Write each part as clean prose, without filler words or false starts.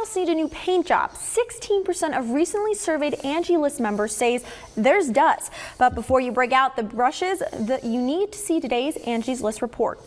house need a new paint job? 16% of recently surveyed Angie List members says theirs does. But before you break out the brushes, you need to see today's Angie's List report.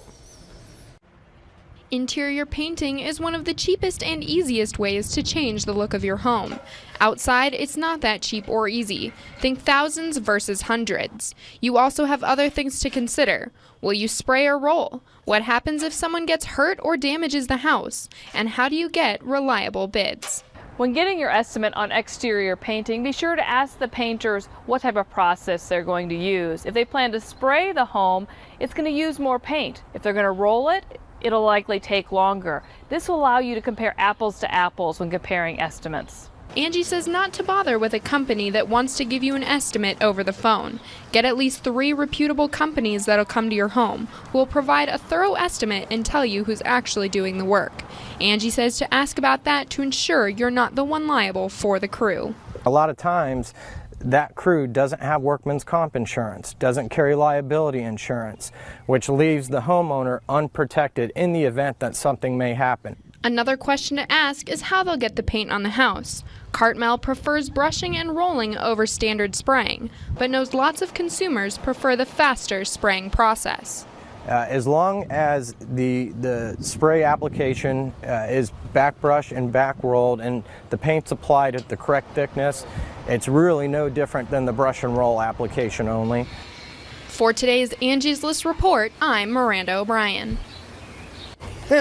Interior painting is one of the cheapest and easiest ways to change the look of your home. Outside, it's not that cheap or easy. Think thousands versus hundreds. You also have other things to consider. Will you spray or roll? What happens if someone gets hurt or damages the house? And how do you get reliable bids? When getting your estimate on exterior painting, be sure to ask the painters what type of process they're going to use. If they plan to spray the home, it's going to use more paint. If they're going to roll it, it'll likely take longer. This will allow you to compare apples to apples when comparing estimates. Angie says not to bother with a company that wants to give you an estimate over the phone. Get at least 3 reputable companies that'll come to your home, who will provide a thorough estimate and tell you who's actually doing the work. Angie says to ask about that to ensure you're not the one liable for the crew. A lot of times that crew doesn't have workman's comp insurance, doesn't carry liability insurance, which leaves the homeowner unprotected in the event that something may happen. Another question to ask is how they'll get the paint on the house. Cartmel prefers brushing and rolling over standard spraying, but knows lots of consumers prefer the faster spraying process. As long as the spray application is back brushed and back rolled and the paint's applied at the correct thickness, it's really no different than the brush and roll application only. For today's Angie's List report, I'm Miranda O'Brien.